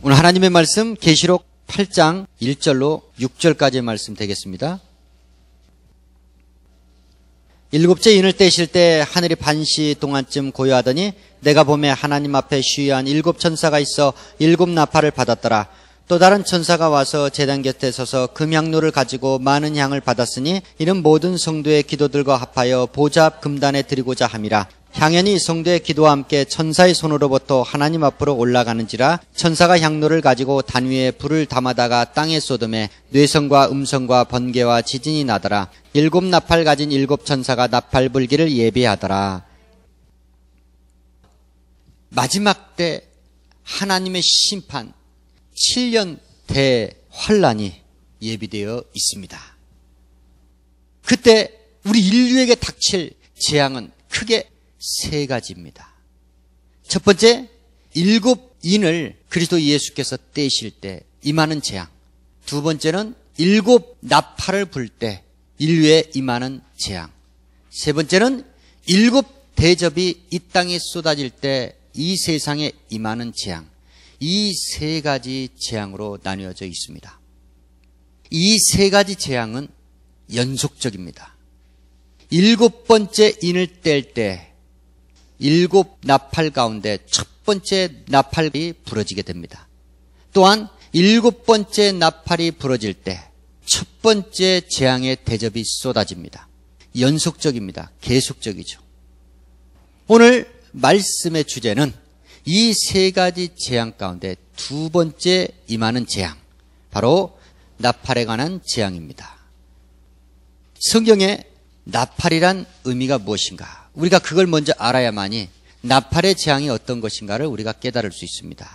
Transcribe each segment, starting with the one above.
오늘 하나님의 말씀 계시록 8장 1절로 6절까지의 말씀 되겠습니다. 일곱째 인을 떼실 때 하늘이 반시 동안쯤 고요하더니 내가 보매 하나님 앞에 쉬유한 7 천사가 있어 7 나팔을 받았더라. 또 다른 천사가 와서 제단 곁에 서서 금향로를 가지고 많은 향을 받았으니 이는 모든 성도의 기도들과 합하여 보좌 앞 금단에 드리고자 함이라. 향연이 성도의 기도와 함께 천사의 손으로부터 하나님 앞으로 올라가는지라. 천사가 향로를 가지고 단 위에 불을 담아다가 땅에 쏟음에 뇌성과 음성과 번개와 지진이 나더라. 7 나팔 가진 7 천사가 나팔 불기를 예비하더라. 마지막 때 하나님의 심판 7년 대환란이 예비되어 있습니다. 그때 우리 인류에게 닥칠 재앙은 크게 3가지입니다. 첫 번째, 7 인을 그리스도 예수께서 떼실 때 임하는 재앙. 두 번째는 7 나팔을 불 때 인류에 임하는 재앙. 세 번째는 7 대접이 이 땅에 쏟아질 때 이 세상에 임하는 재앙. 이 3가지 재앙으로 나뉘어져 있습니다. 이 3가지 재앙은 연속적입니다. 7번째 인을 뗄 때 7 나팔 가운데 첫 번째 나팔이 부러지게 됩니다. 또한 7번째 나팔이 부러질 때 첫 번째 재앙의 대접이 쏟아집니다. 연속적입니다. 계속적이죠. 오늘 말씀의 주제는 이 3가지 재앙 가운데 두 번째 임하는 재앙, 바로 나팔에 관한 재앙입니다. 성경에 나팔이란 의미가 무엇인가? 우리가 그걸 먼저 알아야만이 나팔의 재앙이 어떤 것인가를 우리가 깨달을 수 있습니다.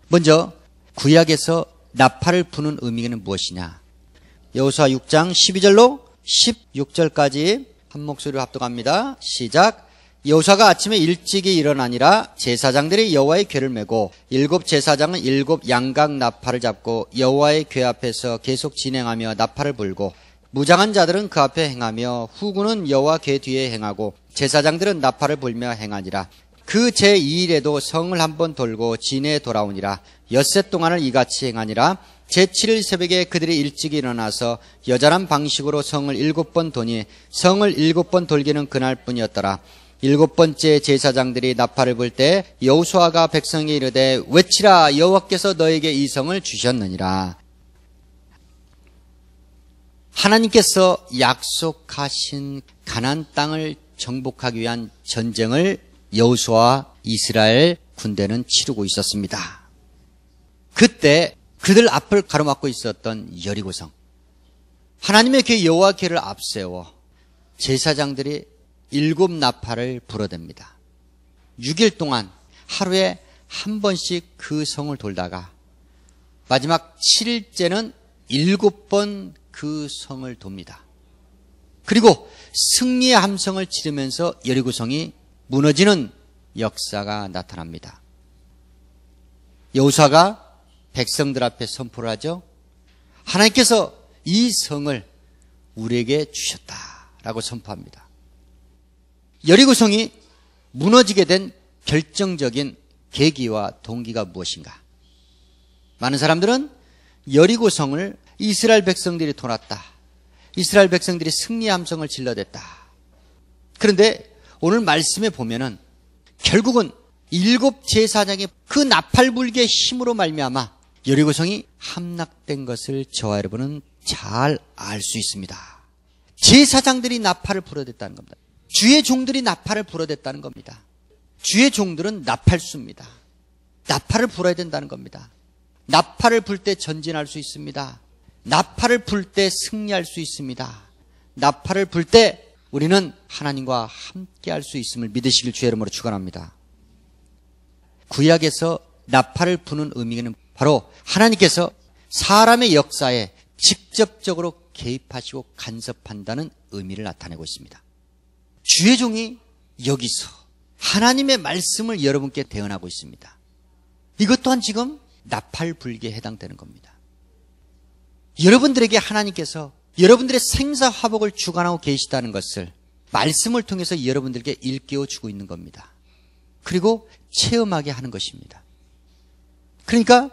먼저 구약에서 나팔을 부는 의미는 무엇이냐? 여호수아 6장 12절로 16절까지 한 목소리로 합독합니다. 시작. 여호수아가 아침에 일찍이 일어나니라. 제사장들이 여호와의 궤를 메고 7 제사장은 7 양각 나팔을 잡고 여호와의 궤 앞에서 계속 진행하며 나팔을 불고 무장한 자들은 그 앞에 행하며 후군은 여호와 궤 뒤에 행하고 제사장들은 나팔을 불며 행하니라. 그 제2일에도 성을 한번 돌고 진에 돌아오니라. 엿새 동안을 이같이 행하니라. 제7일 새벽에 그들이 일찍 일어나서 여전한 방식으로 성을 7번 도니 성을 7번 돌기는 그날뿐이었더라. 7번째 제사장들이 나팔을 불 때 여호수아가 백성에게 이르되 외치라. 여호와께서 너에게 이 성을 주셨느니라. 하나님께서 약속하신 가나안 땅을 정복하기 위한 전쟁을 여호수아와 이스라엘 군대는 치르고 있었습니다. 그때 그들 앞을 가로막고 있었던 여리고성, 하나님의 궤 여호와 궤를 앞세워 제사장들이 7 나팔을 불어댑니다. 6일 동안 하루에 한 번씩 그 성을 돌다가 마지막 7일째는 7번 그 성을 돕니다. 그리고 승리의 함성을 치르면서 여리고성이 무너지는 역사가 나타납니다. 여호수아가 백성들 앞에 선포를 하죠. 하나님께서 이 성을 우리에게 주셨다라고 선포합니다. 여리고성이 무너지게 된 결정적인 계기와 동기가 무엇인가? 많은 사람들은 여리고성을 이스라엘 백성들이 돌았다. 이스라엘 백성들이 승리의 함성을 질러댔다. 그런데 오늘 말씀에 보면은 결국은 7 제사장의 그 나팔 불기의 힘으로 말미암아 여리고성이 함락된 것을 저와 여러분은 잘 알 수 있습니다. 제사장들이 나팔을 불어댔다는 겁니다. 주의 종들이 나팔을 불어댔다는 겁니다. 주의 종들은 나팔수입니다. 나팔을 불어야 된다는 겁니다. 나팔을 불 때 전진할 수 있습니다. 나팔을 불 때 승리할 수 있습니다. 나팔을 불 때 우리는 하나님과 함께 할 수 있음을 믿으시길 주의 이름으로 축원합니다. 구약에서 나팔을 부는 의미는 바로 하나님께서 사람의 역사에 직접적으로 개입하시고 간섭한다는 의미를 나타내고 있습니다. 주의 종이 여기서 하나님의 말씀을 여러분께 대언하고 있습니다. 이것 또한 지금 나팔 불기에 해당되는 겁니다. 여러분들에게 하나님께서 여러분들의 생사화복을 주관하고 계시다는 것을 말씀을 통해서 여러분들에게 일깨워 주고 있는 겁니다. 그리고 체험하게 하는 것입니다. 그러니까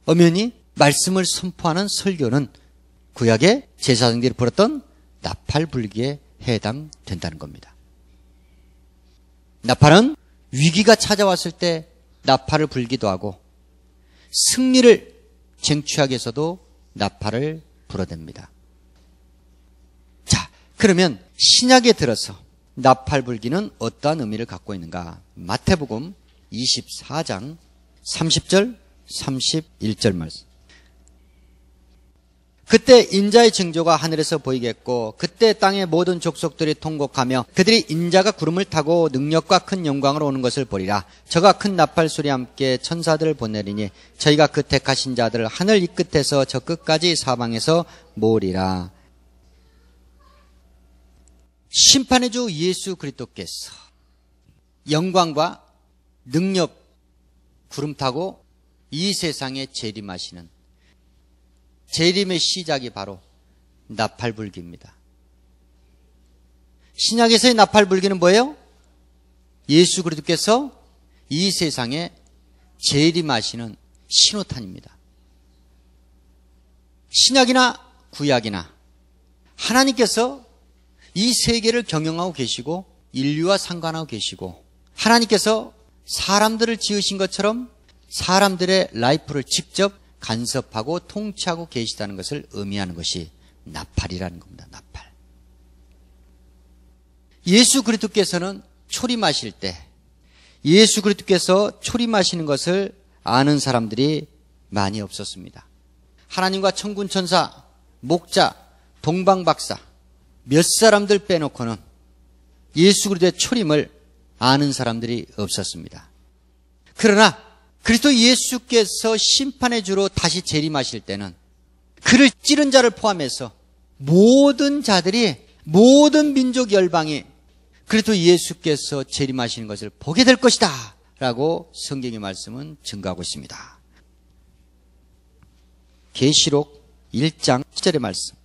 엄연히 말씀을 선포하는 설교는 구약의 제사장들이 부렸던 나팔불기에 해당된다는 겁니다. 나팔은 위기가 찾아왔을 때 나팔을 불기도 하고 승리를 쟁취하기 위해서도 나팔을 불어댑니다. 자, 그러면 신약에 들어서 나팔 불기는 어떠한 의미를 갖고 있는가? 마태복음 24장 30절 31절 말씀. 그때 인자의 징조가 하늘에서 보이겠고 그때 땅의 모든 족속들이 통곡하며 그들이 인자가 구름을 타고 능력과 큰 영광으로 오는 것을 보리라. 저가 큰 나팔 소리와 함께 천사들을 보내리니 저희가 그 택하신 자들을 하늘 이 끝에서 저 끝까지 사방에서 모으리라. 심판의 주 예수 그리스도께서 영광과 능력 구름 타고 이 세상에 재림하시는 재림의 시작이 바로 나팔불기입니다. 신약에서의 나팔불기는 뭐예요? 예수 그리스도께서 이 세상에 재림하시는 신호탄입니다. 신약이나 구약이나 하나님께서 이 세계를 경영하고 계시고 인류와 상관하고 계시고 하나님께서 사람들을 지으신 것처럼 사람들의 라이프를 직접 간섭하고 통치하고 계시다는 것을 의미하는 것이 나팔이라는 겁니다. 나팔. 예수 그리스도께서는 초림하실 때 예수 그리스도께서 초림하시는 것을 아는 사람들이 많이 없었습니다. 하나님과 천군 천사, 목자, 동방박사 몇 사람들 빼놓고는 예수 그리스도의 초림을 아는 사람들이 없었습니다. 그러나 그리스도 예수께서 심판의 주로 다시 재림하실 때는 그를 찌른 자를 포함해서 모든 자들이 모든 민족 열방이 그리스도 예수께서 재림하시는 것을 보게 될 것이다 라고 성경의 말씀은 증거하고 있습니다. 계시록 1장 7절의 말씀.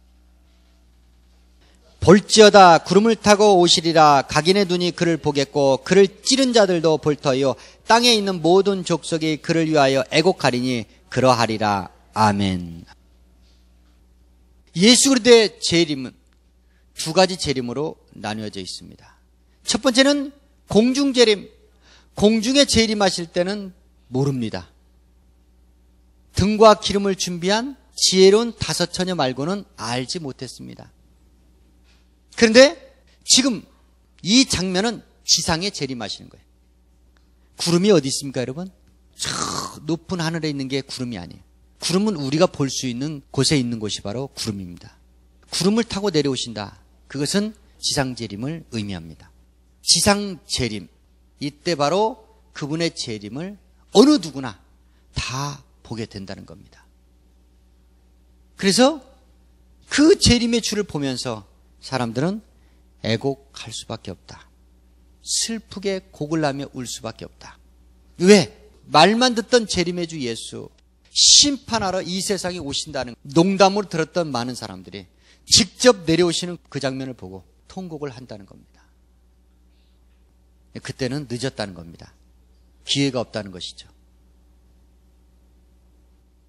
볼지어다 구름을 타고 오시리라. 각인의 눈이 그를 보겠고 그를 찌른 자들도 볼 터이요 땅에 있는 모든 족속이 그를 위하여 애곡하리니 그러하리라. 아멘. 예수 그리스도의 재림은 두 가지 재림으로 나누어져 있습니다. 첫 번째는 공중 재림. 공중에 재림하실 때는 모릅니다. 등과 기름을 준비한 지혜로운 다섯 처녀 말고는 알지 못했습니다. 그런데 지금 이 장면은 지상에 재림하시는 거예요. 구름이 어디 있습니까, 여러분? 저 높은 하늘에 있는 게 구름이 아니에요. 구름은 우리가 볼 수 있는 곳에 있는 곳이 바로 구름입니다. 구름을 타고 내려오신다. 그것은 지상 재림을 의미합니다. 지상 재림. 이때 바로 그분의 재림을 어느 누구나 다 보게 된다는 겁니다. 그래서 그 재림의 주를 보면서 사람들은 애곡할 수밖에 없다. 슬프게 곡을 하며 울 수밖에 없다. 왜? 말만 듣던 재림의 주 예수 심판하러 이 세상에 오신다는 농담으로 들었던 많은 사람들이 직접 내려오시는 그 장면을 보고 통곡을 한다는 겁니다. 그때는 늦었다는 겁니다. 기회가 없다는 것이죠.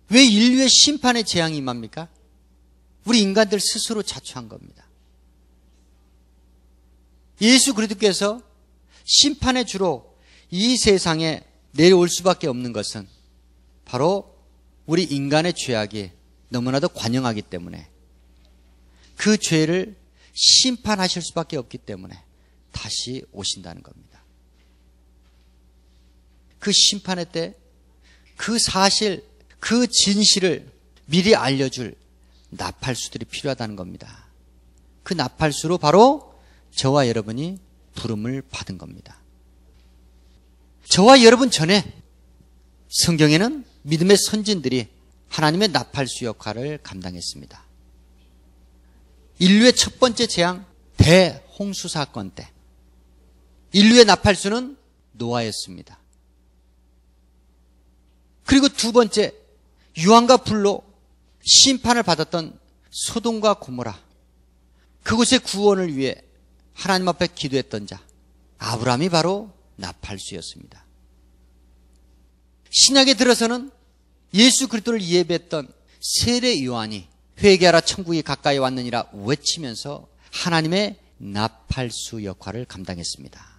왜 인류의 심판의 재앙이 임합니까? 우리 인간들 스스로 자초한 겁니다. 예수 그리스도께서 심판의 주로 이 세상에 내려올 수밖에 없는 것은 바로 우리 인간의 죄악이 너무나도 관영하기 때문에 그 죄를 심판하실 수밖에 없기 때문에 다시 오신다는 겁니다. 그 심판의 때 그 사실, 그 진실을 미리 알려줄 나팔수들이 필요하다는 겁니다. 그 나팔수로 바로 저와 여러분이 부름을 받은 겁니다. 저와 여러분 전에 성경에는 믿음의 선진들이 하나님의 나팔수 역할을 감당했습니다. 인류의 첫 번째 재앙 대홍수 사건 때 인류의 나팔수는 노아였습니다. 그리고 두 번째 유황과 불로 심판을 받았던 소돔과 고모라, 그곳의 구원을 위해 하나님 앞에 기도했던 자 아브라함이 바로 나팔수였습니다. 신약에 들어서는 예수 그리스도를 예배했던 세례 요한이 회개하라 천국이 가까이 왔느니라 외치면서 하나님의 나팔수 역할을 감당했습니다.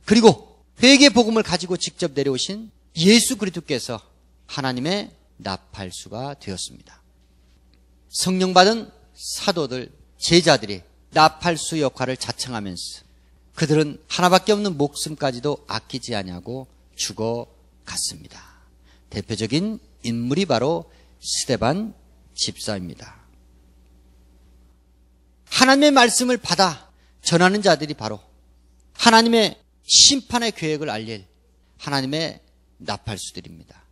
그리고 회개 복음을 가지고 직접 내려오신 예수 그리스도께서 하나님의 나팔수가 되었습니다. 성령 받은 사도들, 제자들이 나팔수 역할을 자청하면서 그들은 하나밖에 없는 목숨까지도 아끼지 아니하고 죽어갔습니다. 대표적인 인물이 바로 스데반 집사입니다. 하나님의 말씀을 받아 전하는 자들이 바로 하나님의 심판의 계획을 알릴 하나님의 나팔수들입니다.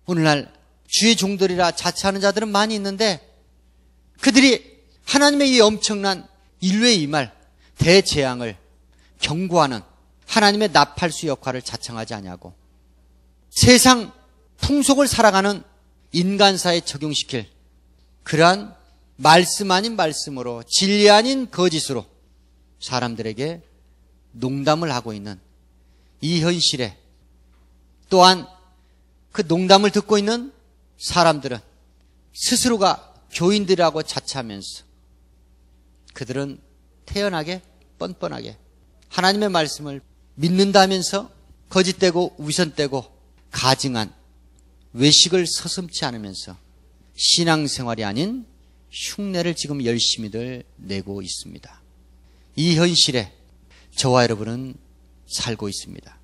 오늘날 주의 종들이라 자처하는 자들은 많이 있는데 그들이 하나님의 이 엄청난 인류에 임할 대재앙을 경고하는 하나님의 나팔수 역할을 자청하지 아니하고 세상 풍속을 살아가는 인간사에 적용시킬 그러한 말씀 아닌 말씀으로 진리 아닌 거짓으로 사람들에게 농담을 하고 있는 이 현실에 또한 그 농담을 듣고 있는 사람들은 스스로가 교인들이라고 자처하면서 그들은 태연하게 뻔뻔하게 하나님의 말씀을 믿는다면서 거짓되고 위선되고 가증한 외식을 서슴지 않으면서 신앙생활이 아닌 흉내를 지금 열심히들 내고 있습니다. 이 현실에 저와 여러분은 살고 있습니다.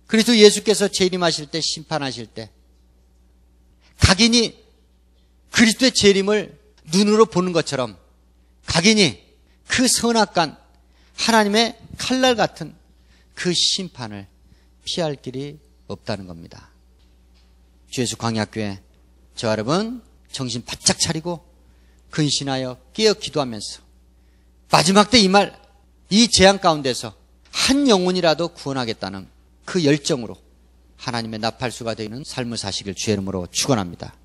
그리스도 예수께서 재림하실 때 심판하실 때 각인이 그리스도의 재림을 눈으로 보는 것처럼 각인이 그 선악간 하나님의 칼날 같은 그 심판을 피할 길이 없다는 겁니다. 주 예수 광야교회 저와 여러분 정신 바짝 차리고 근신하여 깨어 기도하면서 마지막 때 임할 이 재앙 가운데서 한 영혼이라도 구원하겠다는 그 열정으로 하나님의 나팔수가 되는 삶을 사시길 주의 이름으로 축원합니다.